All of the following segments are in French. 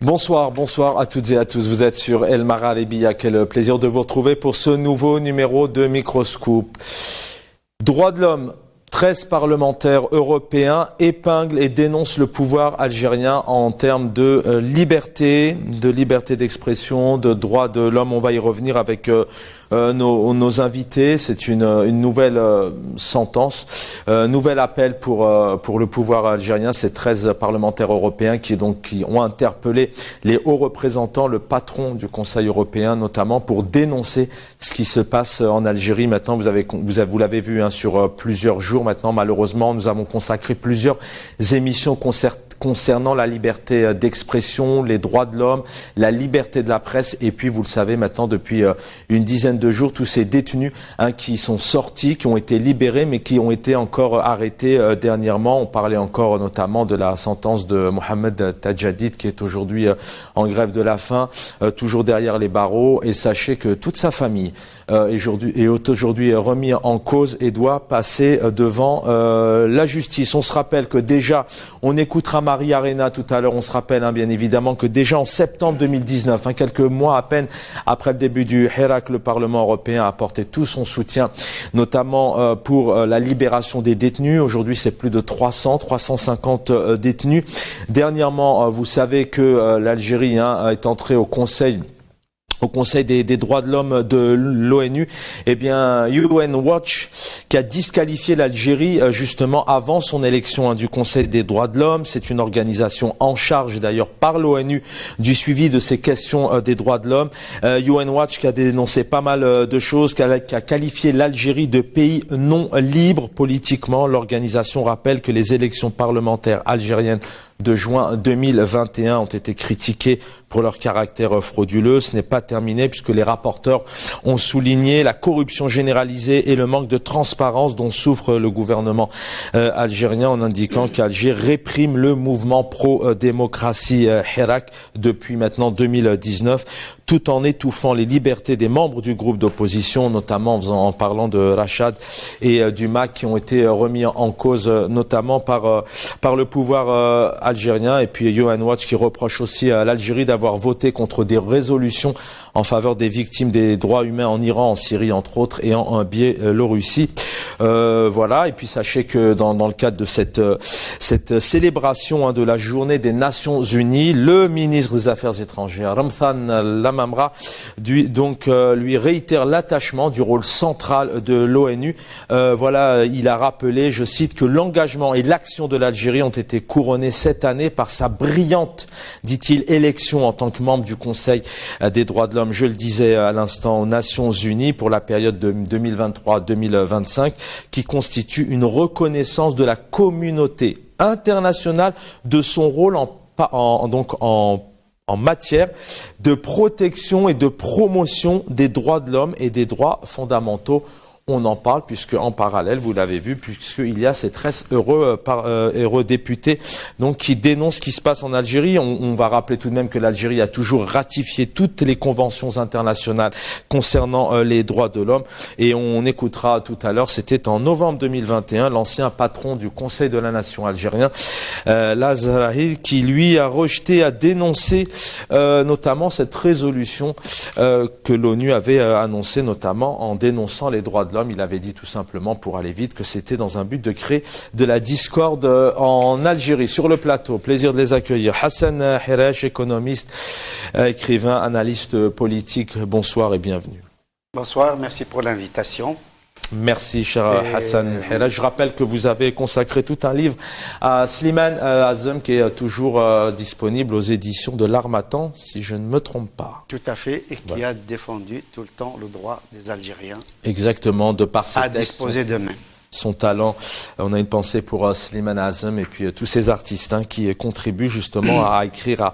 Bonsoir à toutes et à tous. Vous êtes sur El Marhalebiya. Quel plaisir de vous retrouver pour ce nouveau numéro de Microscope. Droits de l'homme. 13 parlementaires européens épinglent et dénoncent le pouvoir algérien en termes de liberté d'expression, de droits de l'homme. On va y revenir avec nos invités. C'est une nouvelle sentence, nouvel appel pour le pouvoir algérien. Ces 13 parlementaires européens qui ont interpellé les hauts représentants, le patron du Conseil européen notamment, pour dénoncer ce qui se passe en Algérie. Maintenant, vous l'avez vu sur plusieurs jours. Maintenant, malheureusement, nous avons consacré plusieurs émissions concernant la liberté d'expression, les droits de l'homme, la liberté de la presse. Et puis, vous le savez maintenant, depuis une dizaine de jours, tous ces détenus qui sont sortis, qui ont été libérés, mais qui ont été encore arrêtés dernièrement. On parlait encore notamment de la sentence de Mohamed Tadjadid, qui est aujourd'hui en grève de la faim, toujours derrière les barreaux. Et sachez que toute sa famille est aujourd'hui remis en cause et doit passer devant la justice. On se rappelle que déjà, on écoutera Marie Arena tout à l'heure. On se rappelle bien évidemment que déjà en septembre 2019, quelques mois à peine après le début du Hirak, le Parlement européen a apporté tout son soutien, notamment pour la libération des détenus. Aujourd'hui, c'est plus de 350 détenus. Dernièrement, vous savez que l'Algérie est entrée au Conseil des droits de l'homme de l'ONU. Eh bien, UN Watch, qui a disqualifié l'Algérie justement avant son élection du Conseil des droits de l'homme. C'est une organisation en charge d'ailleurs par l'ONU du suivi de ces questions des droits de l'homme. UN Watch qui a dénoncé pas mal de choses, qui a qualifié l'Algérie de pays non libre politiquement. L'organisation rappelle que les élections parlementaires algériennes de juin 2021 ont été critiquées pour leur caractère frauduleux. Ce n'est pas terminé puisque les rapporteurs ont souligné la corruption généralisée et le manque de transparence dont souffre le gouvernement algérien, en indiquant qu'Alger réprime le mouvement pro-démocratie Hirak depuis maintenant 2019, tout en étouffant les libertés des membres du groupe d'opposition, notamment en parlant de Rachad et du MAC qui ont été remis en cause notamment par le pouvoir algérien. Et puis UN Watch qui reproche aussi à l'Algérie d'avoir voté contre des résolutions en faveur des victimes des droits humains en Iran, en Syrie entre autres, et en Biélorussie. Voilà. Et puis sachez que dans le cadre de cette célébration de la journée des Nations Unies, le ministre des Affaires étrangères, Ramthan Lamamra, lui réitère l'attachement du rôle central de l'ONU. Voilà, il a rappelé, je cite, que l'engagement et l'action de l'Algérie ont été couronnés cette année par sa brillante, dit-il, élection en tant que membre du Conseil des droits de l'homme. Je le disais à l'instant, aux Nations Unies pour la période de 2023-2025, qui constitue une reconnaissance de la communauté internationale de son rôle en matière de protection et de promotion des droits de l'homme et des droits fondamentaux. On en parle puisque en parallèle, vous l'avez vu, puisqu'il y a ces 13 eurodéputés qui dénoncent ce qui se passe en Algérie. On va rappeler tout de même que l'Algérie a toujours ratifié toutes les conventions internationales concernant les droits de l'homme. Et on écoutera tout à l'heure, c'était en novembre 2021, l'ancien patron du Conseil de la Nation algérien, Lazrahi, qui lui a dénoncé notamment cette résolution que l'ONU avait annoncée, notamment en dénonçant les droits de l'homme. Il avait dit tout simplement, pour aller vite, que c'était dans un but de créer de la discorde en Algérie. Sur le plateau, plaisir de les accueillir. Hassan Hiresh, économiste, écrivain, analyste politique. Bonsoir et bienvenue. Bonsoir, merci pour l'invitation. Merci, cher Hassan Hiresh. Je rappelle que vous avez consacré tout un livre à Slimane Azem, qui est toujours disponible aux éditions de l'Harmattan, si je ne me trompe pas. Tout à fait, et qui a défendu tout le temps le droit des Algériens. Exactement, de par ses à textes, disposer d'eux-mêmes. Son talent. On a une pensée pour Slimane Azem et puis tous ces artistes qui contribuent justement à écrire,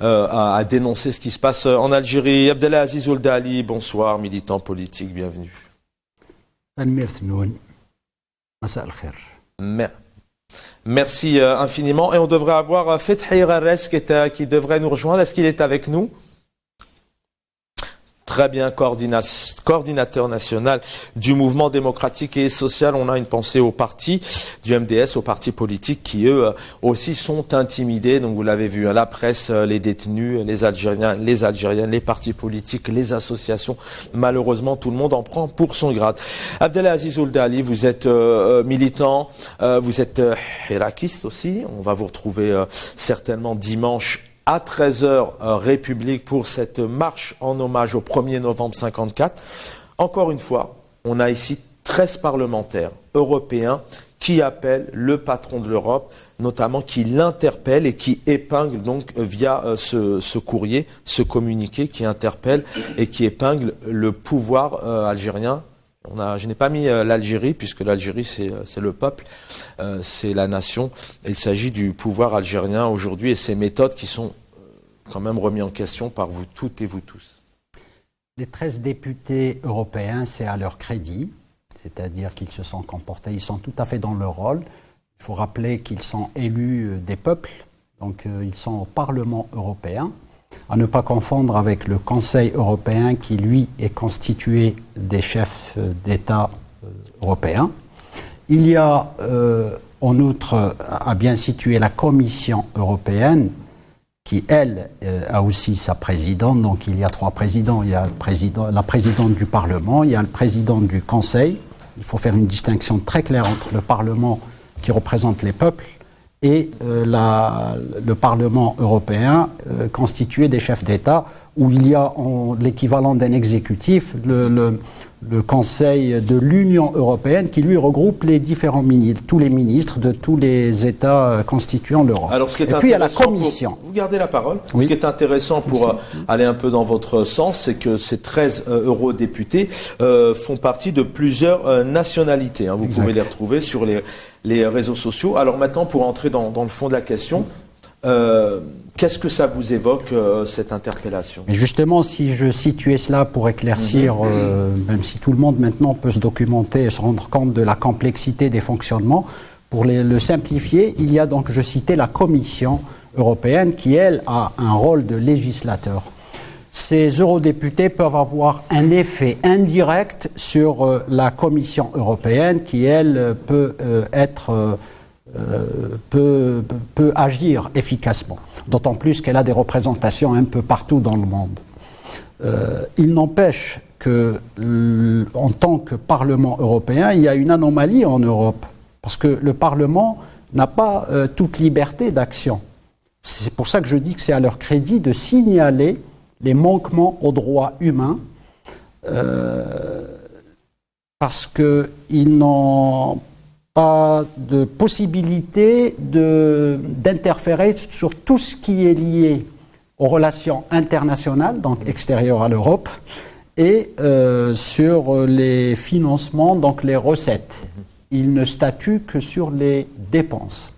à dénoncer ce qui se passe en Algérie. Abdelaziz Ould Ali, bonsoir, militant politique, bienvenue. Merci infiniment. Et on devrait avoir Fethi Rares qui devrait nous rejoindre. Est-ce qu'il est avec nous? Très bien, coordinateur national du mouvement démocratique et social. On a une pensée aux partis du MDS, aux partis politiques qui, eux, aussi sont intimidés. Donc, vous l'avez vu, la presse, les détenus, les Algériens, les Algériennes, les partis politiques, les associations. Malheureusement, tout le monde en prend pour son grade. Abdelaziz Ould Ali, vous êtes militant, vous êtes hirakiste aussi. On va vous retrouver certainement dimanche à 13h, République, pour cette marche en hommage au 1er novembre 54. Encore une fois, on a ici 13 parlementaires européens qui appellent le patron de l'Europe, notamment qui l'interpellent et qui épinglent donc via ce courrier, ce communiqué qui interpelle et qui épingle le pouvoir algérien. Je n'ai pas mis l'Algérie, puisque l'Algérie, c'est le peuple, c'est la nation. Il s'agit du pouvoir algérien aujourd'hui et ses méthodes qui sont quand même remises en question par vous toutes et vous tous. Les 13 députés européens, c'est à leur crédit, c'est-à-dire qu'ils se sont comportés, ils sont tout à fait dans leur rôle. Il faut rappeler qu'ils sont élus des peuples, donc ils sont au Parlement européen. À ne pas confondre avec le Conseil européen qui, lui, est constitué des chefs d'État européens. Il y a, en outre, à bien situer la Commission européenne qui, elle, a aussi sa présidente. Donc, il y a 3 présidents. Il y a la présidente du Parlement, il y a le président du Conseil. Il faut faire une distinction très claire entre le Parlement qui représente les peuples et le Parlement européen constitué des chefs d'État, où il y a l'équivalent d'un exécutif, le Conseil de l'Union européenne, qui lui regroupe les différents ministres, tous les ministres de tous les États constituant l'Europe. Et puis il y a la Commission. Vous gardez la parole. Oui. Ce qui est intéressant pour aller un peu dans votre sens, c'est que ces 13 eurodéputés font partie de plusieurs nationalités. Vous pouvez les retrouver sur les réseaux sociaux. Alors maintenant, pour entrer dans le fond de la question, qu'est-ce que ça vous évoque, cette interpellation? Mais justement, si je situais cela pour éclaircir, même si tout le monde maintenant peut se documenter et se rendre compte de la complexité des fonctionnements, pour le simplifier, il y a donc, je citais, la Commission européenne qui, elle, a un rôle de législateur. Ces eurodéputés peuvent avoir un effet indirect sur la Commission européenne qui, elle, peut agir efficacement, d'autant plus qu'elle a des représentations un peu partout dans le monde. Il n'empêche que, en tant que Parlement européen, il y a une anomalie en Europe, parce que le Parlement n'a pas toute liberté d'action. C'est pour ça que je dis que c'est à leur crédit de signaler les manquements aux droits humains, parce qu'ils n'ont pas de possibilité d'interférer sur tout ce qui est lié aux relations internationales, donc extérieures à l'Europe, et sur les financements, donc les recettes. Ils ne statuent que sur les dépenses,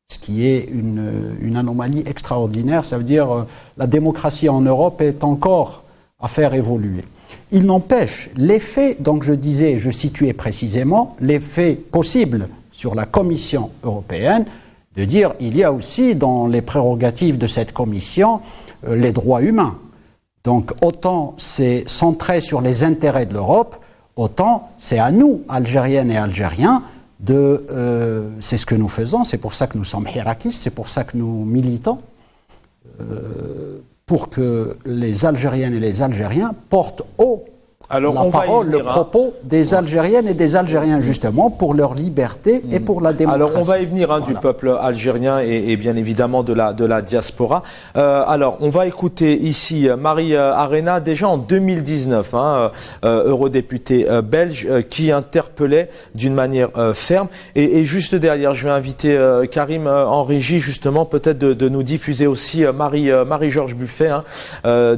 ce qui est une anomalie extraordinaire. Ça veut dire la démocratie en Europe est encore à faire évoluer. Il n'empêche, l'effet, donc je disais, je situais précisément, l'effet possible sur la Commission européenne, de dire il y a aussi dans les prérogatives de cette Commission les droits humains. Donc autant c'est centré sur les intérêts de l'Europe, autant c'est à nous, Algériennes et Algériens, c'est ce que nous faisons, c'est pour ça que nous sommes hirakistes, c'est pour ça que nous militons, pour que les Algériennes et les Algériens portent haut la parole, le propos des Algériennes et des Algériens, justement, pour leur liberté et pour la démocratie. Alors, on va y venir du peuple algérien et bien évidemment de la diaspora. Alors, on va écouter ici Marie Arena, déjà en 2019, eurodéputée belge, qui interpellait d'une manière ferme. Et juste derrière, je vais inviter Karim en régie, justement, peut-être de nous diffuser aussi Marie-Georges Buffet,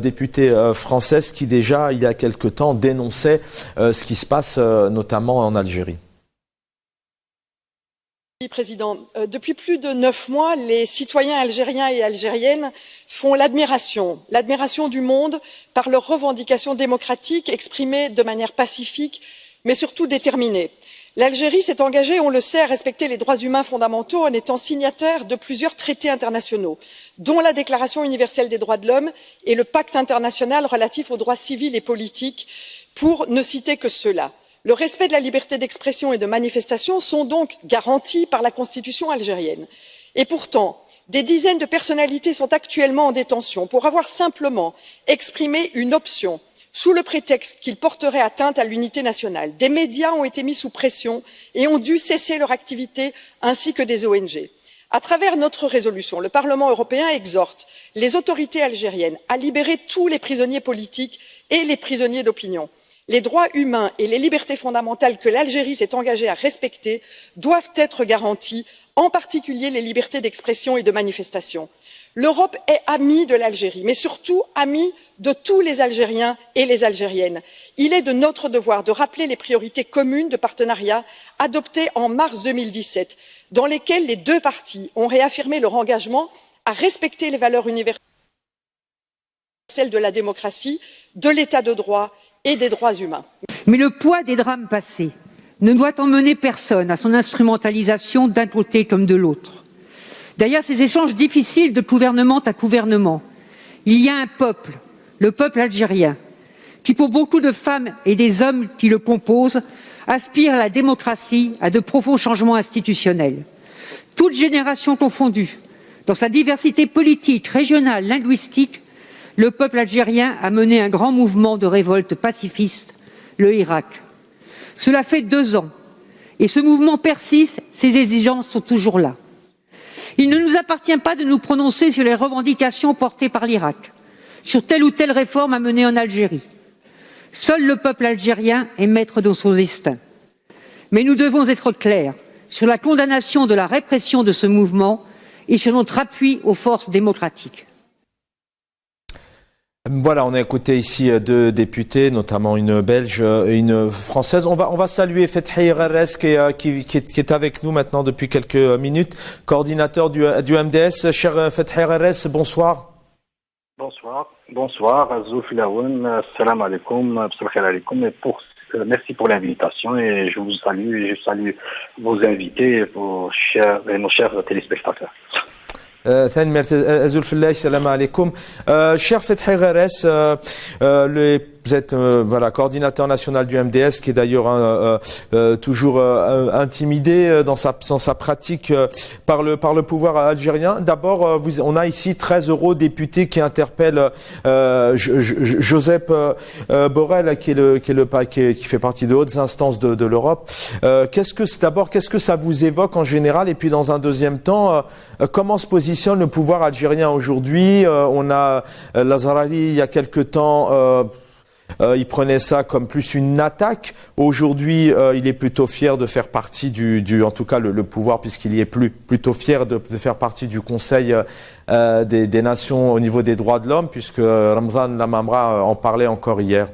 députée française, qui déjà, il y a quelque temps, dénonçait ce qui se passe notamment en Algérie. Monsieur le Président, depuis plus de 9 mois, les citoyens algériens et algériennes font l'admiration du monde par leurs revendications démocratiques exprimées de manière pacifique, mais surtout déterminée. L'Algérie s'est engagée, on le sait, à respecter les droits humains fondamentaux en étant signataire de plusieurs traités internationaux, dont la Déclaration universelle des droits de l'homme et le Pacte international relatif aux droits civils et politiques, pour ne citer que ceux-là. Le respect de la liberté d'expression et de manifestation sont donc garantis par la Constitution algérienne. Et pourtant, des dizaines de personnalités sont actuellement en détention pour avoir simplement exprimé une option sous le prétexte qu'ils porteraient atteinte à l'unité nationale. Des médias ont été mis sous pression et ont dû cesser leur activité, ainsi que des ONG. À travers notre résolution, le Parlement européen exhorte les autorités algériennes à libérer tous les prisonniers politiques et les prisonniers d'opinion. Les droits humains et les libertés fondamentales que l'Algérie s'est engagée à respecter doivent être garantis, en particulier les libertés d'expression et de manifestation. L'Europe est amie de l'Algérie, mais surtout amie de tous les Algériens et les Algériennes. Il est de notre devoir de rappeler les priorités communes de partenariat adoptées en mars 2017, dans lesquelles les deux parties ont réaffirmé leur engagement à respecter les valeurs universelles de la démocratie, de l'état de droit et des droits humains. Mais le poids des drames passés ne doit emmener personne à son instrumentalisation d'un côté comme de l'autre. Derrière ces échanges difficiles de gouvernement à gouvernement, il y a un peuple, le peuple algérien, qui pour beaucoup de femmes et des hommes qui le composent, aspire à la démocratie, à de profonds changements institutionnels. Toutes générations confondues, dans sa diversité politique, régionale, linguistique, le peuple algérien a mené un grand mouvement de révolte pacifiste, le Hirak. Cela fait 2 ans, et ce mouvement persiste, ses exigences sont toujours là. Il ne nous appartient pas de nous prononcer sur les revendications portées par l'Irak, sur telle ou telle réforme à mener en Algérie. Seul le peuple algérien est maître de son destin. Mais nous devons être clairs sur la condamnation de la répression de ce mouvement et sur notre appui aux forces démocratiques. Voilà, on a écouté ici 2 députés, notamment une belge et une française. On va saluer Fethi Herres qui est avec nous maintenant depuis quelques minutes, coordinateur du MDS. Cher Fethi Herres, bonsoir. Bonsoir, Azouf Laoun, salam alaikum, alaikum, merci pour l'invitation et je vous salue et je salue vos invités et nos chers téléspectateurs. ثاني مرتبة أزول في الله السلام عليكم. Cher Fethi Herres, vous êtes voilà, coordinateur national du MDS, qui est d'ailleurs toujours intimidé dans sa pratique par le pouvoir algérien. D'abord, on a ici 13 eurodéputés qui interpellent Josep Borrell, qui fait partie de hautes instances de l'Europe. Qu'est-ce que ça vous évoque en général? Et puis dans un deuxième temps, comment se positionne le pouvoir algérien aujourd'hui? On a Lazrali il y a quelque temps. Il prenait ça comme plus une attaque. Aujourd'hui, il est plutôt fier de faire partie en tout cas le pouvoir, puisqu'il y est plutôt fier de faire partie du Conseil des Nations au niveau des droits de l'homme, puisque Ramzan Lamamra en parlait encore hier.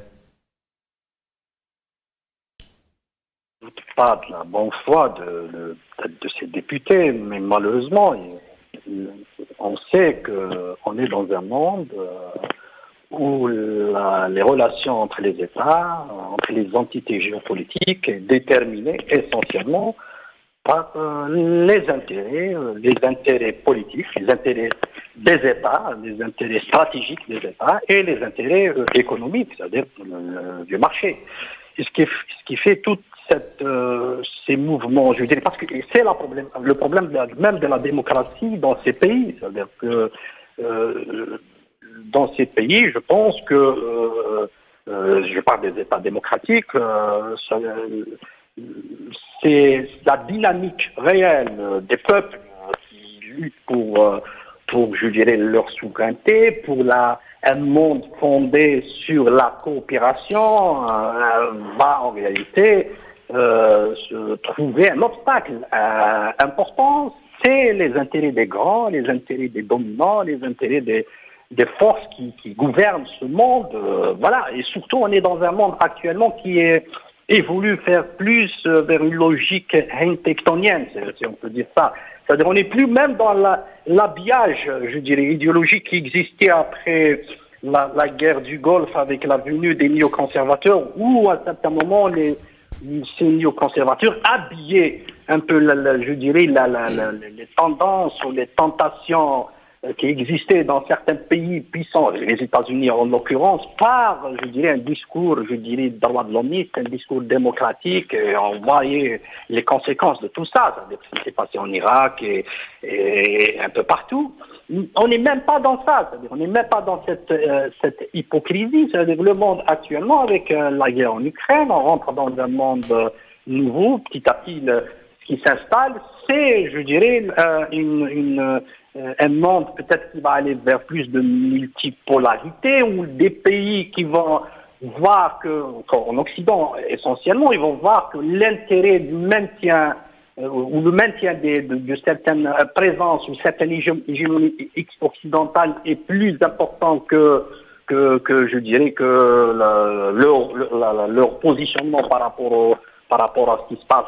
Pas de la bonne foi de ces députés, mais malheureusement, on sait qu'on est dans un monde où les relations entre les États, entre les entités géopolitiques est déterminée essentiellement par les intérêts politiques, les intérêts des États, les intérêts stratégiques des États et les intérêts économiques, c'est-à-dire du marché. Et ce qui fait tout ces mouvements, je dirais, parce que c'est le problème même de la démocratie dans ces pays, c'est-à-dire que dans ces pays, je pense que, je parle des États démocratiques, c'est la dynamique réelle des peuples qui luttent pour je dirais, leur souveraineté, pour un monde fondé sur la coopération, va en réalité se trouver un obstacle important. C'est les intérêts des grands, les intérêts des dominants, les intérêts des forces qui gouvernent ce monde. Voilà, et surtout on est dans un monde actuellement qui évolue faire plus vers une logique hentectonienne, si on peut dire ça. C'est-à-dire on n'est plus même dans l'habillage, je dirais, idéologique qui existait après la guerre du Golfe avec la venue des néoconservateurs, où à un certain moment ces néoconservateurs habiller un peu, je dirais, les tendances ou les tentations qui existaient dans certains pays puissants, les États-Unis en l'occurrence, par, je dirais, un discours, je dirais, droit de l'homme, un discours démocratique. Et on voyait les conséquences de tout ça, c'est-à-dire ce qui s'est passé en Irak et un peu partout. On n'est même pas dans ça, c'est-à-dire on n'est même pas dans cette hypocrisie. C'est-à-dire le monde actuellement, avec la guerre en Ukraine, on rentre dans un monde nouveau, petit à petit, ce qui s'installe, c'est, je dirais, un monde peut-être qui va aller vers plus de multipolarité, où des pays qui vont voir que, en Occident essentiellement, ils vont voir que l'intérêt du maintien ou le maintien de certaines présences ou certaines hégémonies occidentales est plus important que je dirais que leur positionnement par rapport à ce qui se passe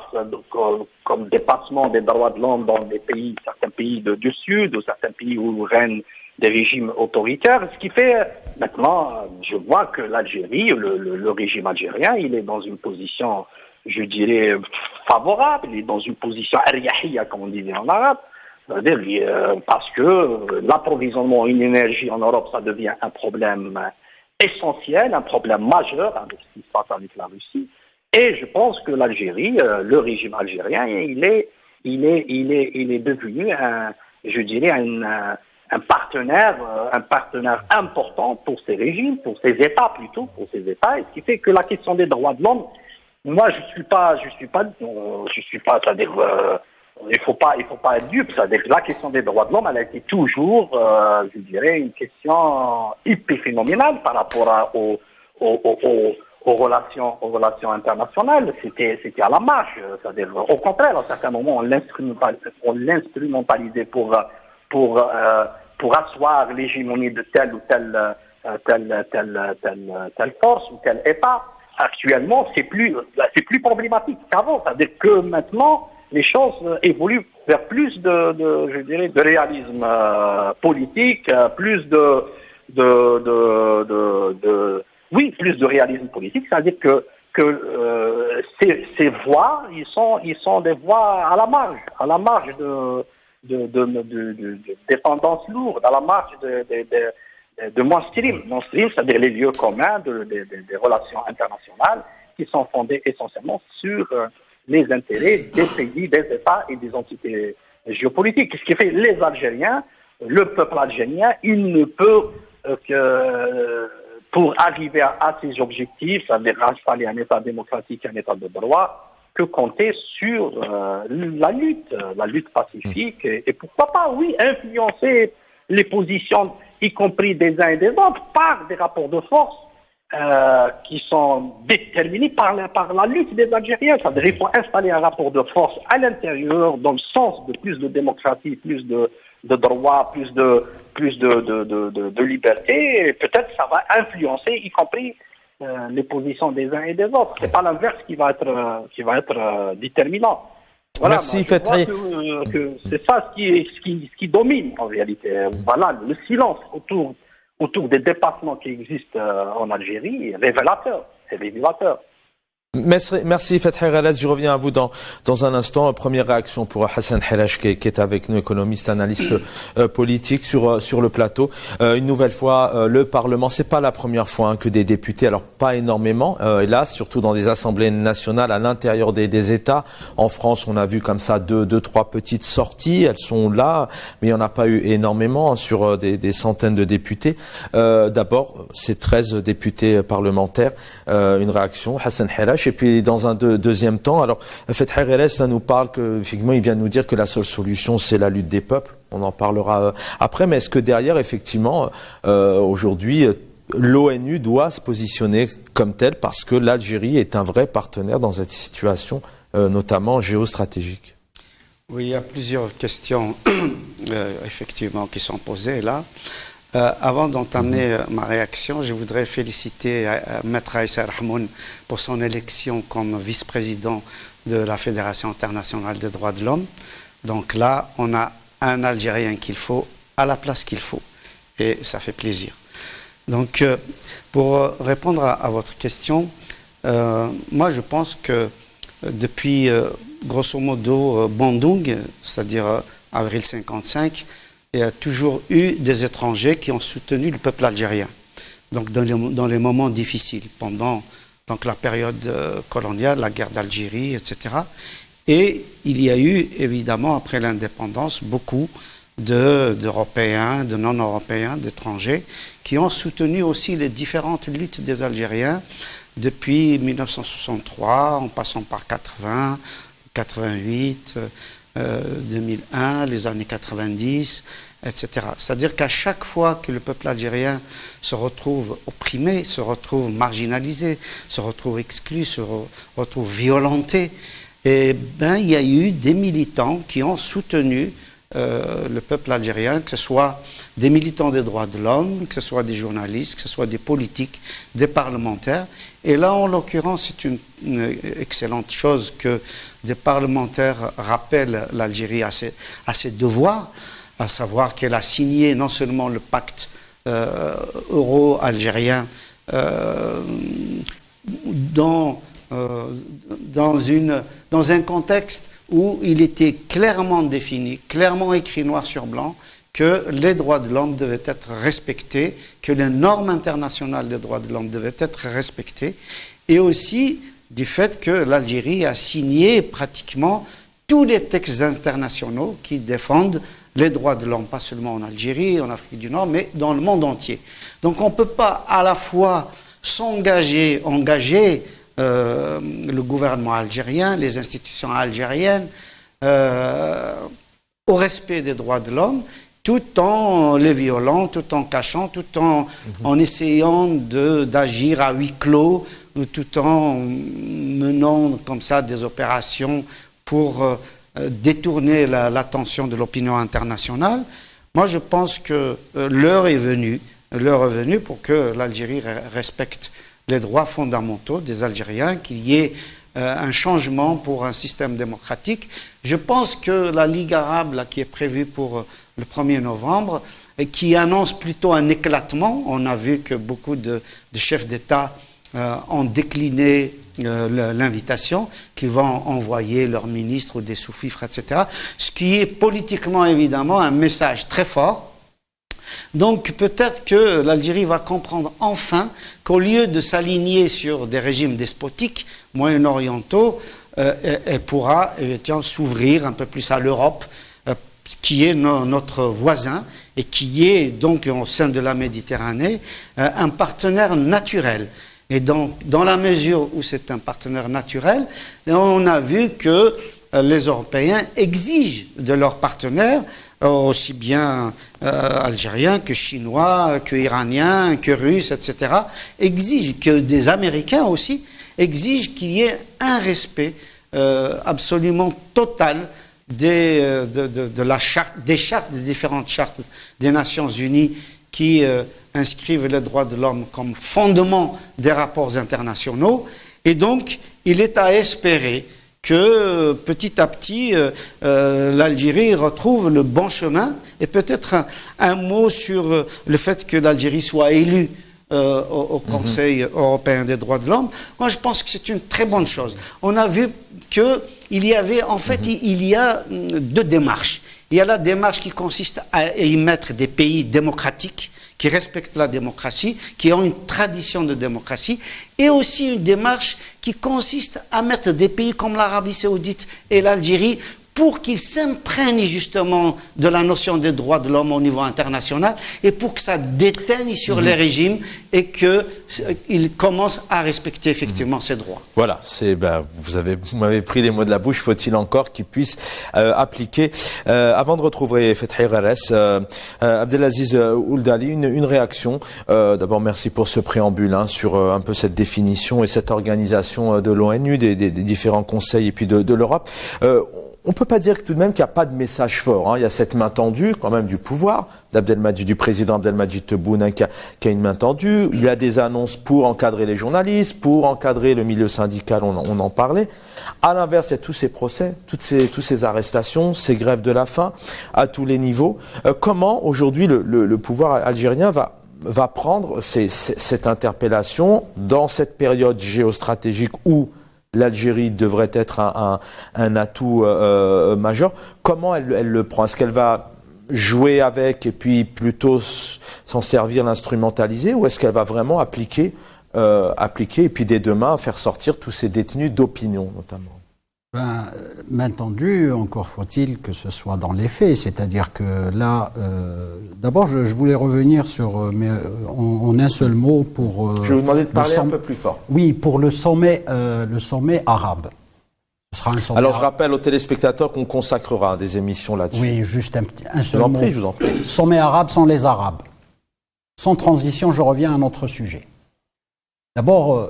comme dépassement des droits de l'homme dans des pays, certains pays du Sud ou certains pays où règnent des régimes autoritaires. Ce qui fait, maintenant, je vois que l'Algérie, le régime algérien, il est dans une position, je dirais, favorable, il est dans une position ariahia, comme on disait en arabe, c'est-à-dire parce que l'approvisionnement en énergie en Europe, ça devient un problème essentiel, un problème majeur avec ce qui se passe avec la Russie. Et je pense que l'Algérie, le régime algérien, il est devenu je dirais un partenaire important pour ces régimes, pour ces États plutôt, pour ces États, et ce qui fait que la question des droits de l'homme, moi je suis pas, c'est-à-dire il faut pas être dupe, c'est-à-dire que la question des droits de l'homme, elle a été toujours, je dirais, une question épiphénoménale par rapport aux relations internationales. C'était à la marge, c'est-à-dire au contraire, à certains moments on l'instrumentalisait pour asseoir l'hégémonie de telle ou telle force ou tel État. Actuellement, c'est plus problématique qu'avant, c'est-à-dire que maintenant les choses évoluent vers plus je dirais, de réalisme politique, plus plus de réalisme politique, c'est-à-dire que ces voix, ils sont des voix à la marge de dépendances lourdes, à la marge de mainstream. Mainstream, c'est-à-dire les lieux communs des relations internationales qui sont fondés essentiellement sur les intérêts des pays, des États et des entités géopolitiques. Ce qui fait les Algériens, le peuple algérien, il ne peut que pour arriver à ces objectifs, c'est-à-dire installer un État démocratique, un État de droit, que compter sur la lutte pacifique et pourquoi pas, oui, influencer les positions, y compris des uns et des autres, par des rapports de force qui sont déterminés par la lutte des Algériens. C'est-à-dire qu'il faut installer un rapport de force à l'intérieur dans le sens de plus de démocratie, plus de droit, plus de liberté. Et peut-être ça va influencer, y compris les positions des uns et des autres. C'est pas l'inverse qui va être déterminant. Voilà, merci Fethi. Que c'est ça ce qui domine en réalité. Voilà, le silence autour des dépassements qui existent en Algérie est révélateur. C'est révélateur. Merci Fethi Ghalaz, je reviens à vous dans un instant. Première réaction pour Hassan Helash qui est avec nous, économiste, analyste politique sur le plateau. Une nouvelle fois, le Parlement, c'est pas la première fois que des députés, alors pas énormément, hélas, surtout dans des assemblées nationales à l'intérieur des États. En France, on a vu comme ça deux, trois petites sorties, elles sont là, mais il n'y en a pas eu énormément sur des centaines de députés. D'abord, c'est 13 députés parlementaires, une réaction, Hassan Helash. Et puis dans un deuxième temps, alors Fethi Ghalaz, ça nous parle que effectivement il vient nous dire que la seule solution c'est la lutte des peuples. On en parlera après, mais est-ce que derrière effectivement aujourd'hui l'ONU doit se positionner comme telle parce que l'Algérie est un vrai partenaire dans cette situation, notamment géostratégique? Oui, il y a plusieurs questions effectivement qui sont posées là. Avant d'entamer ma réaction, je voudrais féliciter Maître Aïssa Rahmoun pour son élection comme vice-président de la Fédération internationale des droits de l'homme. Donc là, on a un Algérien qu'il faut à la place qu'il faut. Et ça fait plaisir. Donc, pour répondre à votre question, Moi, je pense que depuis, grosso modo, Bandung, c'est-à-dire avril 55, il y a toujours eu des étrangers qui ont soutenu le peuple algérien. Donc, dans les moments difficiles, pendant la période coloniale, la guerre d'Algérie, etc. Et il y a eu, évidemment, après l'indépendance, beaucoup d'Européens, de non-Européens, d'étrangers, qui ont soutenu aussi les différentes luttes des Algériens depuis 1963, en passant par 80, 88, 2001, les années 90, etc. C'est-à-dire qu'à chaque fois que le peuple algérien se retrouve opprimé, se retrouve marginalisé, se retrouve exclu, se retrouve violenté, eh ben, il y a eu des militants qui ont soutenu le peuple algérien, que ce soit des militants des droits de l'homme, que ce soit des journalistes, que ce soit des politiques, des parlementaires. Et là, en l'occurrence, c'est une excellente chose que des parlementaires rappellent l'Algérie à ses devoirs, à savoir qu'elle a signé non seulement le pacte euro-algérien dans un contexte où il était clairement défini, clairement écrit noir sur blanc, que les droits de l'homme devaient être respectés, que les normes internationales des droits de l'homme devaient être respectées, et aussi du fait que l'Algérie a signé pratiquement tous les textes internationaux qui défendent les droits de l'homme, pas seulement en Algérie, en Afrique du Nord, mais dans le monde entier. Donc on ne peut pas à la fois engager le gouvernement algérien, les institutions algériennes, au respect des droits de l'homme, tout en les violant, tout en cachant, tout en essayant d'agir à huis clos, tout en menant comme ça des opérations pour détourner l'attention de l'opinion internationale. Moi, je pense que l'heure est venue pour que l'Algérie respecte les droits fondamentaux des Algériens, qu'il y ait un changement pour un système démocratique. Je pense que la Ligue arabe là, qui est prévue pour le 1er novembre, et qui annonce plutôt un éclatement, on a vu que beaucoup de chefs d'État ont décliné l'invitation, qu'ils vont envoyer leurs ministres ou des sous-fifres, etc. Ce qui est politiquement, évidemment, un message très fort. Donc peut-être que l'Algérie va comprendre enfin qu'au lieu de s'aligner sur des régimes despotiques moyen-orientaux, elle pourra s'ouvrir un peu plus à l'Europe, qui est notre voisin et qui est donc au sein de la Méditerranée un partenaire naturel. Et donc, dans la mesure où c'est un partenaire naturel, on a vu que les Européens exigent de leurs partenaires, aussi bien algériens que chinois, que iraniens, que russes, etc., exigent que des Américains aussi exigent qu'il y ait un respect absolument total des différentes chartes des Nations Unies qui inscrivent les droits de l'homme comme fondement des rapports internationaux. Et donc, il est à espérer que petit à petit, l'Algérie retrouve le bon chemin. Et peut-être un mot sur le fait que l'Algérie soit élue au Conseil européen des droits de l'homme. Moi, je pense que c'est une très bonne chose. On a vu qu'il y avait, en fait, il y a deux démarches. Il y a la démarche qui consiste à y mettre des pays démocratiques, qui respectent la démocratie, qui ont une tradition de démocratie, et aussi une démarche qui consiste à mettre des pays comme l'Arabie Saoudite et l'Algérie pour qu'ils s'imprègnent justement de la notion des droits de l'homme au niveau international et pour que ça déteigne sur les régimes et qu'ils commencent à respecter effectivement ces droits. Voilà, vous m'avez pris les mots de la bouche, faut-il encore qu'ils puissent appliquer. Avant de retrouver Fethi Ghares, Abdelaziz Ouldali, une réaction. D'abord, merci pour ce préambule sur un peu cette définition et cette organisation de l'ONU, des différents conseils et puis de l'Europe. On ne peut pas dire tout de même qu'il n'y a pas de message fort. Il y a cette main tendue quand même du pouvoir, du président Abdelmadjid Tebboune qui a une main tendue. Il y a des annonces pour encadrer les journalistes, pour encadrer le milieu syndical, on en parlait. À l'inverse, il y a tous ces procès, toutes ces arrestations, ces grèves de la faim à tous les niveaux. Comment aujourd'hui le pouvoir algérien va va prendre cette interpellation dans cette période géostratégique où l'Algérie devrait être un atout majeur? Comment elle le prend? Est-ce qu'elle va jouer avec et puis plutôt s'en servir, l'instrumentaliser, ou est-ce qu'elle va vraiment appliquer et puis dès demain faire sortir tous ces détenus d'opinion notamment? Main tendue, encore faut-il que ce soit dans les faits, c'est-à-dire que là, d'abord je voulais revenir sur, mais en un seul mot pour... je vais vous demander de parler un peu plus fort. Oui, pour le sommet arabe. Ce sera un sommet Alors je rappelle aux téléspectateurs qu'on consacrera des émissions là-dessus. Oui, juste un seul mot. Je vous en prie. Sommet arabe sans les Arabes. Sans transition, je reviens à un autre sujet. D'abord,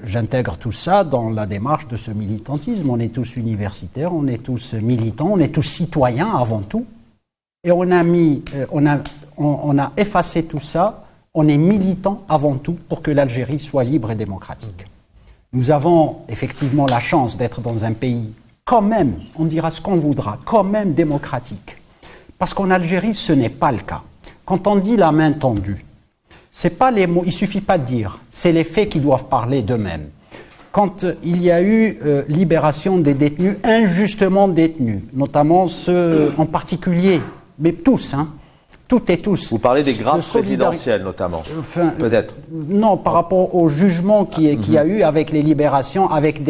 j'intègre tout ça dans la démarche de ce militantisme. On est tous universitaires, on est tous militants, on est tous citoyens avant tout. Et on a effacé tout ça. On est militants avant tout pour que l'Algérie soit libre et démocratique. Nous avons effectivement la chance d'être dans un pays quand même, on dira ce qu'on voudra, quand même démocratique. Parce qu'en Algérie, ce n'est pas le cas. Quand on dit la main tendue, c'est pas les mots, il suffit pas de dire, c'est les faits qui doivent parler d'eux-mêmes. Quand il y a eu libération des détenus injustement détenus, notamment ceux en particulier, mais tous, toutes et tous. Vous parlez des grâces présidentielles notamment, peut-être. Non, par rapport au jugement qu'il y a eu avec les libérations, avec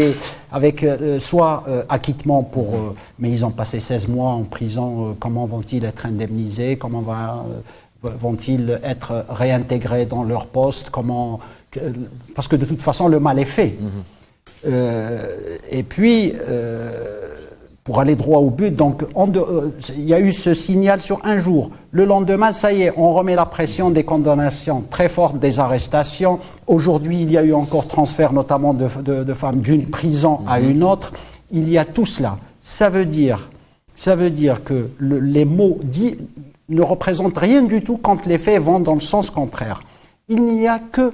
soit acquittement pour... mais ils ont passé 16 mois en prison, comment vont-ils être indemnisés, comment vont-ils être réintégrés dans leur poste, parce que de toute façon le mal est fait. Et puis... pour aller droit au but, donc il y a eu ce signal sur un jour. Le lendemain, ça y est, on remet la pression des condamnations très fortes, des arrestations. Aujourd'hui, il y a eu encore transfert notamment de femmes d'une prison à une autre. Il y a tout cela. Ça veut dire que les mots dits ne représentent rien du tout quand les faits vont dans le sens contraire. Il n'y a que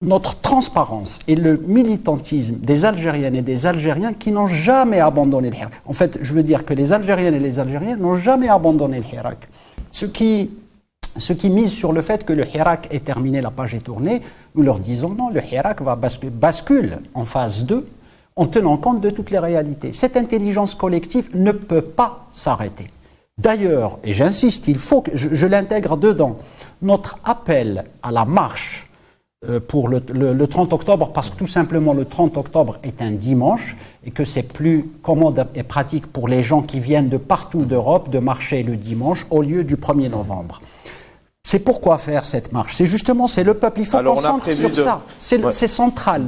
notre transparence et le militantisme des Algériennes et des Algériens qui n'ont jamais abandonné le Hirak. En fait, je veux dire que les Algériennes et les Algériens n'ont jamais abandonné le Hirak. Ceux qui misent sur le fait que le Hirak est terminé, la page est tournée, nous leur disons non, le Hirak bascule en phase 2 en tenant compte de toutes les réalités. Cette intelligence collective ne peut pas s'arrêter. D'ailleurs, et j'insiste, il faut que je l'intègre dedans, notre appel à la marche pour le 30 octobre, parce que tout simplement le 30 octobre est un dimanche et que c'est plus commode et pratique pour les gens qui viennent de partout d'Europe de marcher le dimanche au lieu du 1er novembre. C'est pourquoi faire cette marche? C'est le peuple, il faut qu'on centre sur ça. C'est central.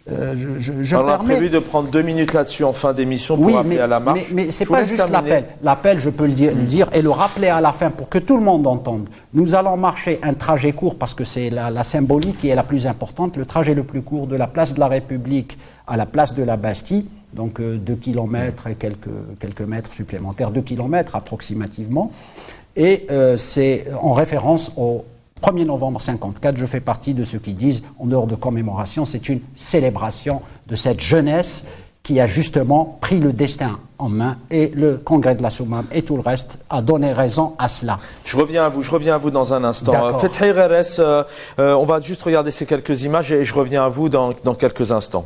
On a prévu de prendre 2 minutes là-dessus en fin d'émission pour appeler à la marche. Mais c'est pas juste l'appel. L'appel, je peux le dire et le rappeler à la fin pour que tout le monde entende. Nous allons marcher un trajet court parce que c'est la symbolique qui est la plus importante. Le trajet le plus court de la place de la République à la place de la Bastille, donc 2 kilomètres et quelques mètres supplémentaires, 2 kilomètres approximativement. Et c'est en référence au 1er novembre 54, je fais partie de ceux qui disent, en dehors de commémoration, c'est une célébration de cette jeunesse qui a justement pris le destin en main, et le congrès de la Soumam et tout le reste a donné raison à cela. Je reviens à vous dans un instant. Fethi Reres, on va juste regarder ces quelques images et je reviens à vous dans quelques instants.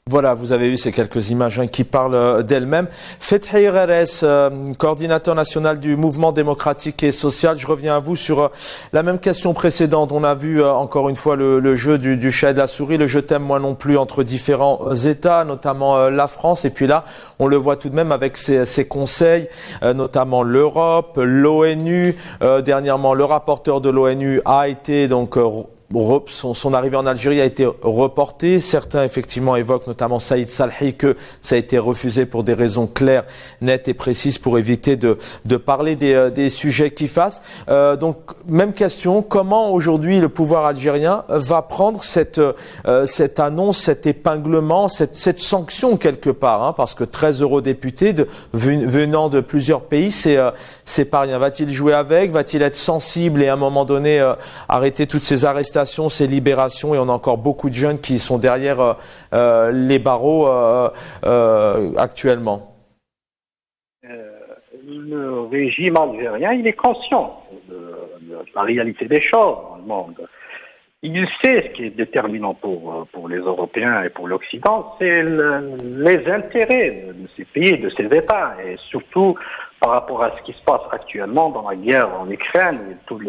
Voilà, vous avez vu ces quelques images qui parlent d'elles-mêmes. Fethi Reres, coordinateur national du mouvement démocratique et social, je reviens à vous sur la même question précédente. On a vu encore une fois le jeu du chat et de la souris, le je t'aime moi non plus entre différents États, notamment la France. Et puis là, on le voit tout de même avec ces conseils, notamment l'Europe, l'ONU. Dernièrement, le rapporteur de l'ONU a été donc son arrivée en Algérie a été reportée. Certains, effectivement, évoquent notamment Saïd Salhi que ça a été refusé pour des raisons claires, nettes et précises pour éviter de parler des sujets qui fassent. Donc, même question, comment aujourd'hui le pouvoir algérien va prendre cette annonce, cet épinglement, cette sanction quelque part, hein, parce que 13 eurodéputés venant de plusieurs pays, c'est pas rien. Va-t-il jouer avec? Va-t-il être sensible et à un moment donné arrêter toutes ces arrestations, ces libérations, et on a encore beaucoup de jeunes qui sont derrière les barreaux actuellement. Le régime algérien, il est conscient de la réalité des choses dans le monde. Il sait ce qui est déterminant pour les Européens et pour l'Occident, c'est les intérêts de ces pays, de ces États, et surtout par rapport à ce qui se passe actuellement dans la guerre en Ukraine et tout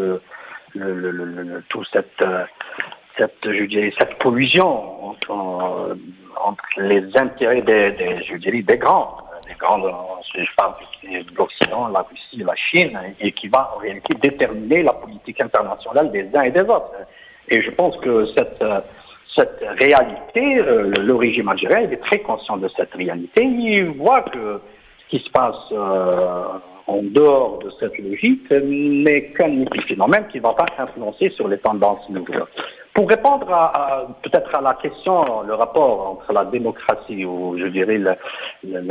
je dirais, cette collusion entre les intérêts des grands, je parle de l'Occident, la Russie, la Chine, et qui va en réalité déterminer la politique internationale des uns et des autres. Et je pense que cette réalité, le régime algérien, il est très conscient de cette réalité. Il voit que ce qui se passe en dehors de cette logique n'est qu'un épiphénomène qui ne va pas influencer sur les tendances nouvelles. Pour répondre peut-être à la question, le rapport entre la démocratie ou je dirais la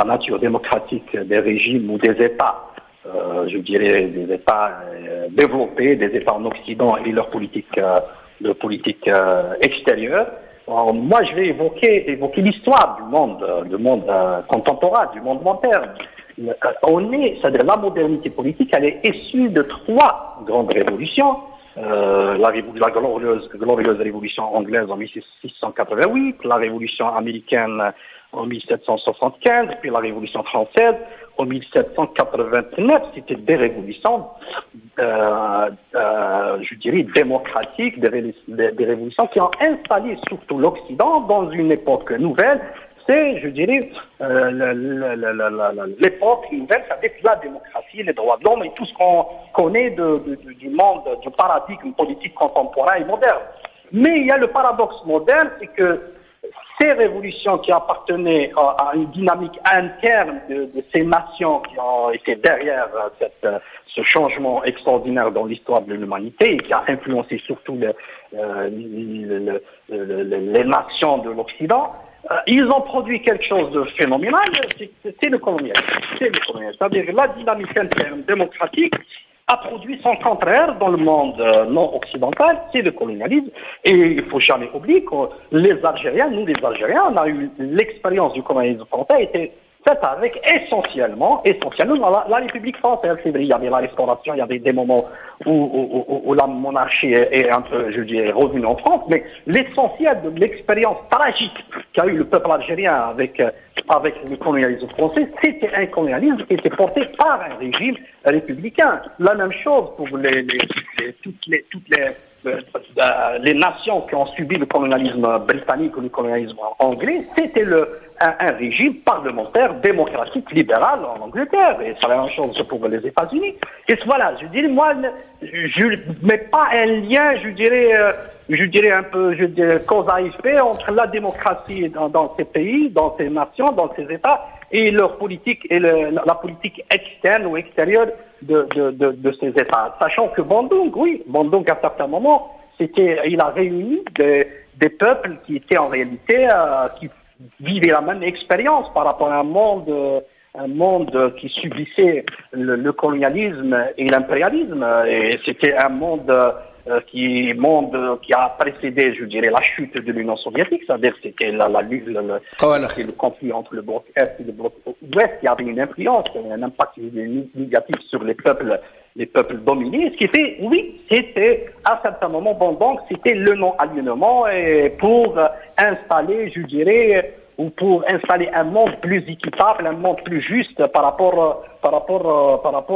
nature démocratique des régimes ou des États, je dirais des États développés, des États en Occident et leur politique extérieure. Alors, moi, je vais évoquer l'histoire du monde contemporain, du monde moderne. C'est-à-dire la modernité politique, elle est issue de trois grandes révolutions. La glorieuse révolution anglaise en 1688, la révolution américaine en 1775, puis la révolution française en 1789. C'était des révolutions, je dirais, démocratiques, des révolutions qui ont installé surtout l'Occident dans une époque nouvelle. C'est, je dirais, l'époque nouvelle avec la démocratie, les droits de l'homme et tout ce qu'on connaît du monde, du paradigme politique contemporain et moderne. Mais il y a le paradoxe moderne, c'est que ces révolutions qui appartenaient à une dynamique interne de ces nations qui ont été derrière ce changement extraordinaire dans l'histoire de l'humanité et qui a influencé surtout les nations de l'Occident, ils ont produit quelque chose de phénoménal, c'est le colonialisme. C'est-à-dire la dynamique interne démocratique a produit son contraire dans le monde non occidental, c'est le colonialisme. Et il faut jamais oublier que les Algériens, on a eu l'expérience du colonialisme français, était faite avec essentiellement la République française. Il y avait la restauration, il y avait des moments où la monarchie est un peu, je dirais, revenue en France, mais l'essentiel de l'expérience tragique qu'a eu le peuple algérien avec le colonialisme français, c'était un colonialisme qui était porté par un régime républicain. La même chose pour toutes les nations qui ont subi le colonialisme britannique ou le colonialisme anglais, c'était un régime parlementaire, démocratique, libéral en Angleterre. Et c'est la même chose pour les États-Unis. Et voilà, je dis, moi, je ne mets pas un lien, je dirais un peu, cause à effet entre la démocratie dans ces pays, dans ces nations, dans ces États, et leur politique, et la politique externe ou extérieure de ces États. Sachant que Bandung, à certains moments, il a réuni des peuples qui étaient en réalité, qui vivaient la même expérience par rapport à un monde qui subissait le colonialisme et l'impérialisme. Et c'était un monde qui a précédé, je dirais, la chute de l'Union soviétique, c'est-à-dire c'était le conflit entre le bloc Est et le bloc Ouest qui avait une influence, un impact négatif sur les peuples dominés. Ce qui fait, c'était à certains moments, c'était le non-alignement pour installer, je dirais, ou pour installer un monde plus équitable, un monde plus juste par rapport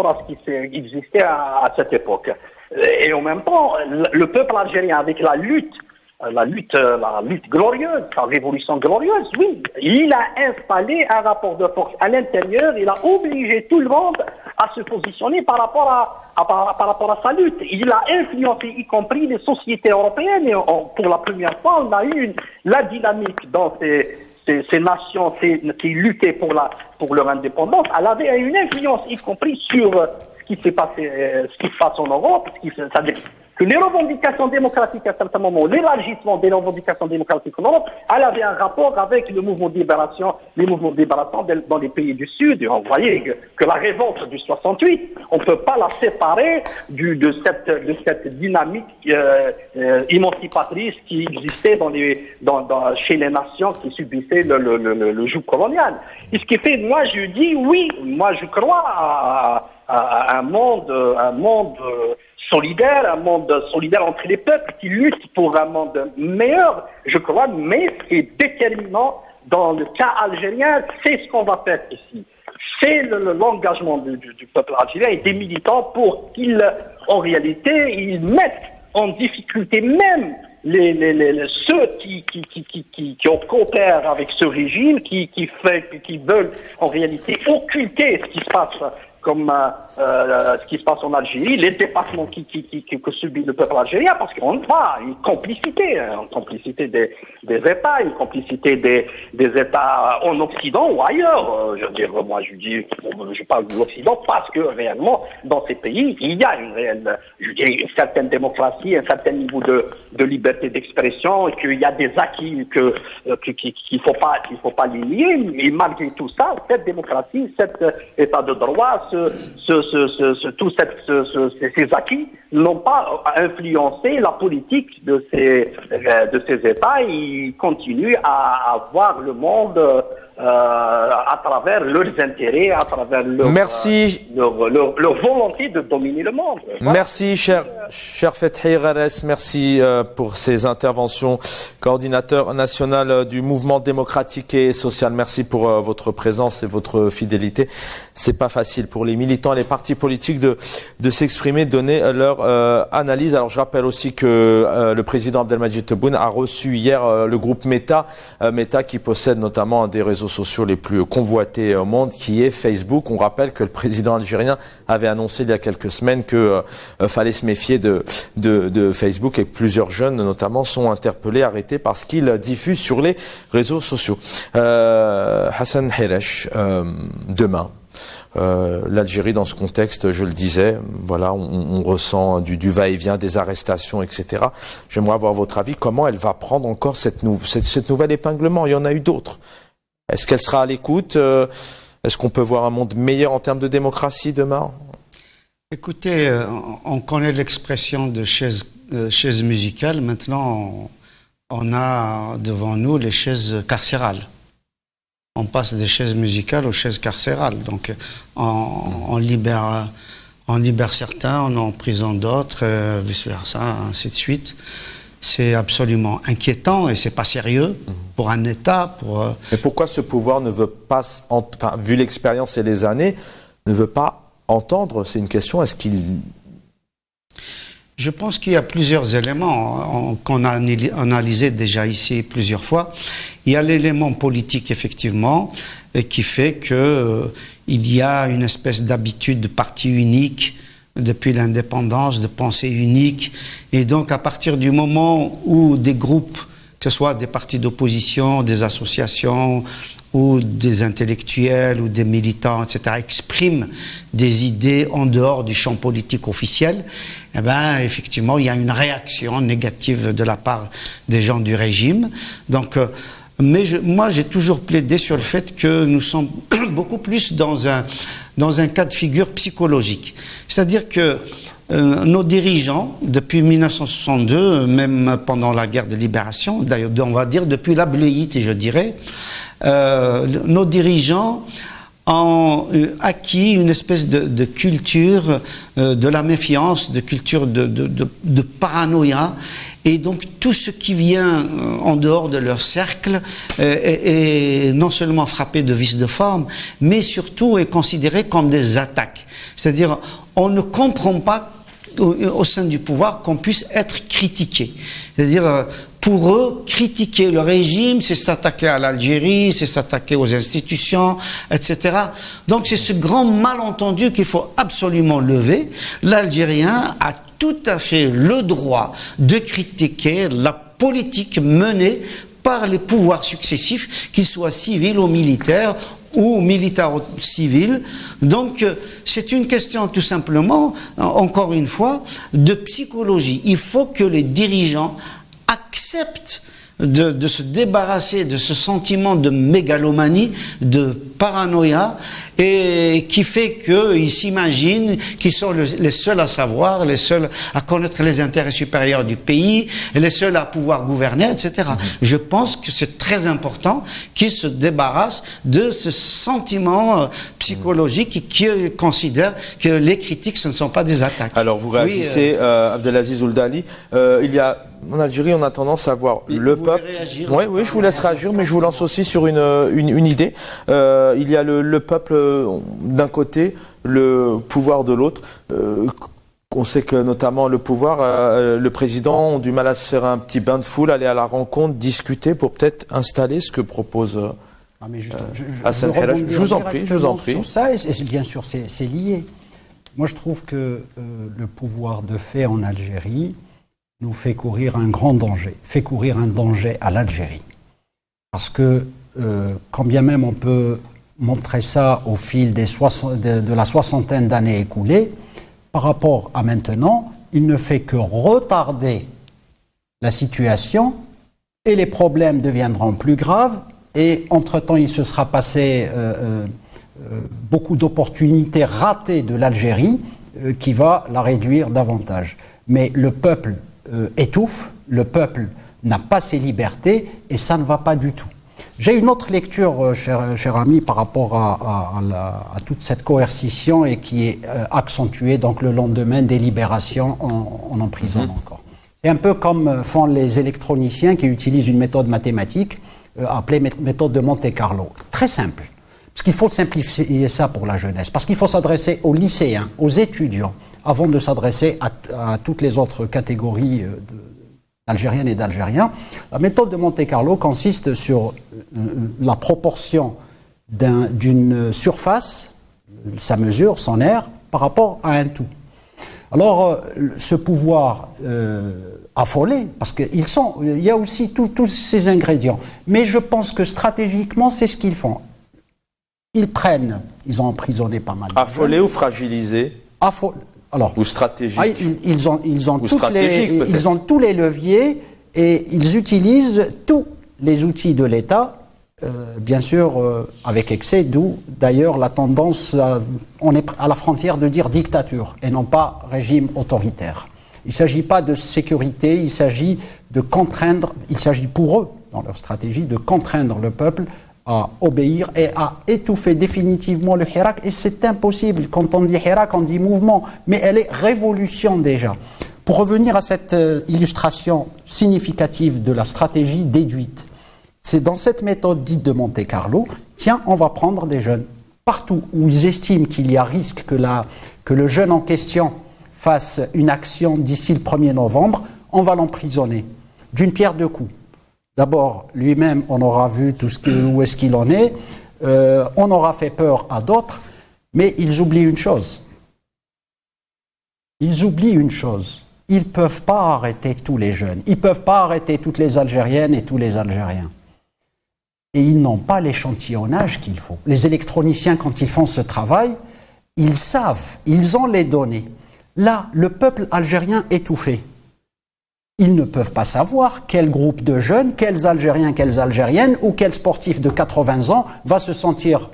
à ce qui existait à cette époque. Et en même temps, le peuple algérien, avec la lutte glorieuse, la révolution glorieuse, oui, il a installé un rapport de force à l'intérieur, il a obligé tout le monde à se positionner par rapport à sa lutte. Il a influencé, y compris les sociétés européennes, et pour la première fois, on a eu la dynamique dans ces nations qui luttaient pour leur indépendance. Elle avait une influence, y compris sur ce qui se passe en Europe, c'est-à-dire que les revendications démocratiques à un certain moment, l'élargissement des revendications démocratiques en Europe, elle avait un rapport avec le mouvement de libération, les mouvements de libération dans les pays du Sud. Et on voyait que la révolte du 68, on ne peut pas la séparer de cette dynamique émancipatrice qui existait chez les nations qui subissaient le joug colonial. Et ce qui fait, moi je dis oui, moi je crois à un monde solidaire, un monde solidaire entre les peuples qui luttent pour un monde meilleur, je crois, mais c'est déterminant dans le cas algérien, c'est ce qu'on va faire ici. C'est l'engagement du peuple algérien et des militants pour qu'ils, en réalité, ils mettent en difficulté même ceux qui coopèrent avec ce régime, qui veulent en réalité occulter ce qui se passe comme ce qui se passe en Algérie, les dépassements que subit le peuple algérien, parce qu'on voit une complicité des États, une complicité des États en Occident ou ailleurs. Je veux dire, moi je parle de l'Occident parce que réellement, dans ces pays, il y a une certaine démocratie, un certain niveau de liberté d'expression, et qu'il y a des acquis qu'il faut pas les nier, mais malgré tout ça, cette démocratie, cet état de droit, ces acquis n'ont pas influencé la politique de ces États. Ils continuent à voir le monde à travers leurs intérêts, à travers leur volonté de dominer le monde. Voilà. Merci, cher Fethi Ghares, merci pour ces interventions. Coordinateur national du mouvement démocratique et social, merci pour votre présence et votre fidélité. C'est pas facile pour les militants et les partis politiques de s'exprimer, de donner leur analyse. Alors je rappelle aussi que le président Abdelmadjid Tebboune a reçu hier le groupe Meta, Meta qui possède notamment un des réseaux sociaux les plus convoités au monde, qui est Facebook. On rappelle que le président algérien avait annoncé il y a quelques semaines que fallait se méfier de Facebook, et que plusieurs jeunes notamment sont interpellés, arrêtés parce qu'ils diffusent sur les réseaux sociaux. Hassan Hiresh, demain, l'Algérie dans ce contexte, je le disais, voilà, on ressent du va-et-vient, des arrestations, etc. J'aimerais avoir votre avis. Comment elle va prendre encore cette nouvel épinglement? Il y en a eu d'autres. Est-ce qu'elle sera à l'écoute? Est-ce qu'on peut voir un monde meilleur en termes de démocratie demain? Écoutez, on connaît l'expression de chaise musicale. Maintenant, on a devant nous les chaises carcérales. On passe des chaises musicales aux chaises carcérales. Donc, on libère certains, on emprisonne d'autres, vice-versa, ainsi de suite. C'est absolument inquiétant et c'est pas sérieux pour un État. Mais pourquoi ce pouvoir ne veut pas, vu l'expérience et les années, ne veut pas entendre? C'est une question. Est-ce qu'il... Je pense qu'il y a plusieurs éléments qu'on a analysés déjà ici plusieurs fois. Il y a l'élément politique, effectivement, qui fait que il y a une espèce d'habitude de parti unique depuis l'indépendance, de pensée unique. Et donc, à partir du moment où des groupes, que ce soit des partis d'opposition, des associations, ou des intellectuels ou des militants, etc., expriment des idées en dehors du champ politique officiel, eh ben, effectivement, il y a une réaction négative de la part des gens du régime. Donc, moi, j'ai toujours plaidé sur le fait que nous sommes beaucoup plus dans un cas de figure psychologique. C'est-à-dire que nos dirigeants, depuis 1962, même pendant la guerre de libération, d'ailleurs, on va dire depuis la Bléite, je dirais, nos dirigeants ont acquis une espèce de culture de la méfiance, de culture de paranoïa. Et donc tout ce qui vient en dehors de leur cercle est non seulement frappé de vices de forme, mais surtout est considéré comme des attaques. C'est-à-dire, on ne comprend pas au sein du pouvoir qu'on puisse être critiqué. C'est-à-dire, pour eux, critiquer le régime, c'est s'attaquer à l'Algérie, c'est s'attaquer aux institutions, etc. Donc c'est ce grand malentendu qu'il faut absolument lever. L'Algérien a tout à fait le droit de critiquer la politique menée par les pouvoirs successifs, qu'ils soient civils ou militaires, ou militaro-civil. Donc, c'est une question tout simplement, encore une fois, de psychologie. Il faut que les dirigeants acceptent de se débarrasser de ce sentiment de mégalomanie, de paranoïa, et qui fait qu'ils s'imaginent qu'ils sont les seuls à savoir, les seuls à connaître les intérêts supérieurs du pays, les seuls à pouvoir gouverner, etc. Je pense que c'est très important qu'ils se débarrassent de ce sentiment psychologique qui considère que les critiques, ce ne sont pas des attaques. Alors, vous réagissez, Abdelaziz Ould Ali. Il y a en Algérie, on a tendance à voir le peuple. Oui, je vous laisse réagir, mais je vous lance aussi sur une idée. Il y a le peuple d'un côté, le pouvoir de l'autre. On sait que notamment le pouvoir, le président ont du mal à se faire un petit bain de foule, aller à la rencontre, discuter pour peut-être installer ce que propose Hassan Helaj. Je vous en prie. Sur ça, et bien sûr, c'est lié. Moi, je trouve que le pouvoir de fait en Algérie nous fait courir un grand danger, fait courir un danger à l'Algérie. Parce que, quand bien même on peut montrer ça au fil de la soixantaine d'années écoulées, par rapport à maintenant, il ne fait que retarder la situation et les problèmes deviendront plus graves et entre-temps il se sera passé beaucoup d'opportunités ratées de l'Algérie qui va la réduire davantage. Mais le peuple étouffe, le peuple n'a pas ses libertés et ça ne va pas du tout. J'ai une autre lecture, cher ami, par rapport à toute cette coercition et qui est accentuée donc le lendemain des libérations en emprisonnant encore. C'est un peu comme font les électroniciens qui utilisent une méthode mathématique appelée méthode de Monte-Carlo. Très simple. Parce qu'il faut simplifier ça pour la jeunesse. Parce qu'il faut s'adresser aux lycéens, aux étudiants, avant de s'adresser à toutes les autres catégories d'Algériennes et d'Algériens. La méthode de Monte-Carlo consiste sur la proportion d'une surface, sa mesure, son aire, par rapport à un tout. Alors, ce pouvoir affolé, parce il y a aussi tous ces ingrédients. Mais je pense que stratégiquement, c'est ce qu'ils font. Ils ont emprisonné pas mal. Affolé ou fragilisé ou stratégique. Ils ont tous les leviers et ils utilisent tous les outils de l'État, bien sûr avec excès, d'où d'ailleurs la tendance, on est à la frontière de dire dictature et non pas régime autoritaire. Il ne s'agit pas de sécurité, il s'agit de contraindre, il s'agit pour eux, dans leur stratégie, de contraindre le peuple à obéir et à étouffer définitivement le Hirak. Et c'est impossible. Quand on dit Hirak, on dit mouvement. Mais elle est révolution déjà. Pour revenir à cette illustration significative de la stratégie déduite, c'est dans cette méthode dite de Monte-Carlo, tiens, on va prendre des jeunes. Partout où ils estiment qu'il y a risque que le jeune en question fasse une action d'ici le 1er novembre, on va l'emprisonner. D'une pierre deux coups. D'abord, lui-même, on aura vu où est-ce qu'il en est, on aura fait peur à d'autres, mais ils oublient une chose. Ils ne peuvent pas arrêter tous les jeunes, ils ne peuvent pas arrêter toutes les Algériennes et tous les Algériens. Et ils n'ont pas l'échantillonnage qu'il faut. Les électroniciens, quand ils font ce travail, ils savent, ils ont les données. Là, le peuple algérien étouffé. Ils ne peuvent pas savoir quel groupe de jeunes, quels Algériens, quelles Algériennes ou quel sportif de 80 ans va se sentir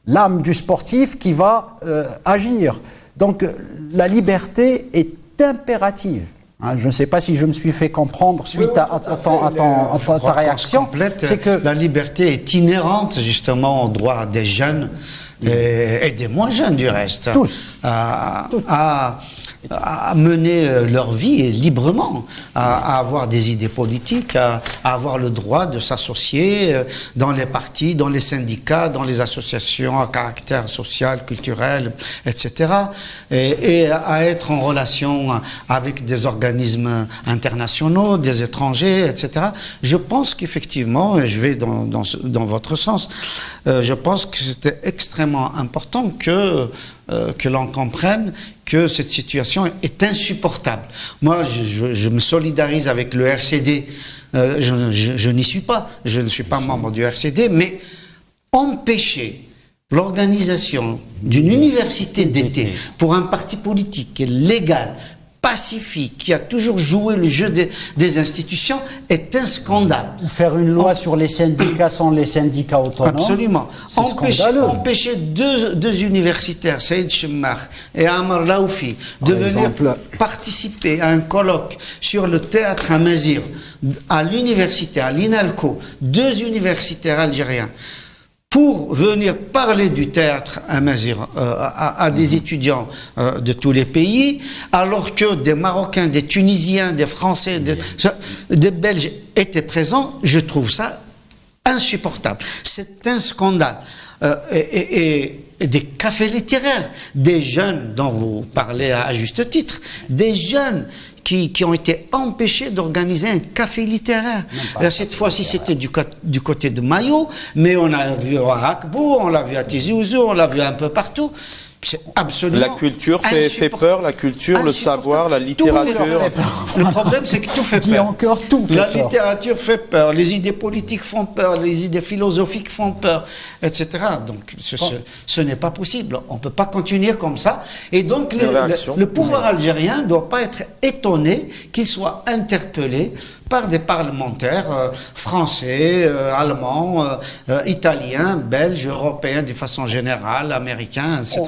l'âme du sportif qui va agir. Donc la liberté est impérative. Hein, je ne sais pas si je me suis fait comprendre suite à ta réaction. C'est que la liberté est inhérente justement aux droits des jeunes et des moins jeunes du reste. Tous. À mener leur vie librement, à avoir des idées politiques, à avoir le droit de s'associer dans les partis, dans les syndicats, dans les associations à caractère social, culturel, etc. Et à être en relation avec des organismes internationaux, des étrangers, etc. Je pense qu'effectivement, je vais dans votre sens, je pense que c'était extrêmement important que l'on comprenne que cette situation est insupportable. Moi, je me solidarise avec le RCD. Je n'y suis pas. Je ne suis pas membre du RCD, mais empêcher l'organisation d'une université d'été pour un parti politique légal, pacifique, qui a toujours joué le jeu des institutions, est un scandale. Faire une loi sur les syndicats sans les syndicats autonomes. Absolument. Empêcher deux universitaires, Saïd Chemmar et Amar Laoufi, de venir participer à un colloque sur le théâtre Amazigh à l'université, à l'INALCO, deux universitaires algériens, pour venir parler du théâtre Amazigh à des étudiants de tous les pays, alors que des Marocains, des Tunisiens, des Français, des Belges étaient présents, je trouve ça insupportable. C'est un scandale. Et des cafés littéraires, des jeunes dont vous parlez à juste titre, des jeunes qui ont été empêchés d'organiser un café littéraire. Là, cette fois-ci, c'était du côté de Mayo, mais on l'a vu à Akbou, on l'a vu à Tizi Ouzou, on l'a vu un peu partout. C'est absolument La culture fait peur, la culture, le savoir, la littérature. Le problème, c'est que tout fait peur. Encore tout fait La peur. littérature fait peur, les idées politiques font peur, les idées philosophiques font peur, etc. Donc, ce n'est pas possible. On ne peut pas continuer comme ça. Et donc, le pouvoir algérien ne doit pas être étonné qu'il soit interpellé par des parlementaires français, allemands, italiens, belges, européens de façon générale, américains, etc.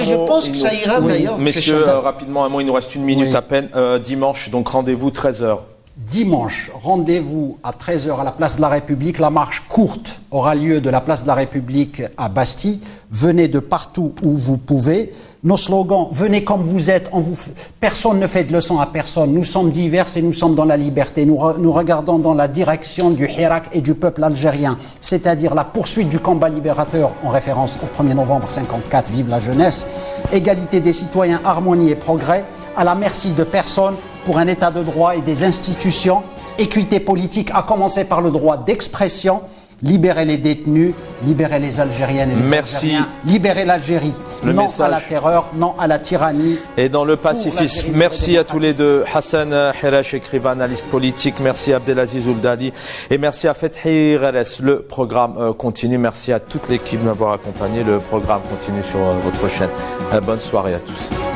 Et je pense que ça ira d'ailleurs. Messieurs, rapidement, un mot, il nous reste une minute à peine. Dimanche, donc rendez-vous 13h. Dimanche, rendez-vous à 13h à la place de la République. La marche courte aura lieu de la place de la République à Bastille. Venez de partout où vous pouvez. Nos slogans, venez comme vous êtes, personne ne fait de leçon à personne. Nous sommes divers et nous sommes dans la liberté. Nous regardons dans la direction du Hirak et du peuple algérien, c'est-à-dire la poursuite du combat libérateur en référence au 1er novembre 54, vive la jeunesse, égalité des citoyens, harmonie et progrès, à la merci de personne pour un état de droit et des institutions, équité politique à commencer par le droit d'expression, libérer les détenus, libérer les Algériennes et les Algériens, libérer l'Algérie. Non à la terreur, non à la tyrannie. Et dans le pacifisme, merci à tous les deux. Hassan Hirash, écrivain, analyste politique. Merci à Abdelaziz Ouldali. Et merci à Fethi Reres. Le programme continue. Merci à toute l'équipe de m'avoir accompagné. Le programme continue sur votre chaîne. Bonne soirée à tous.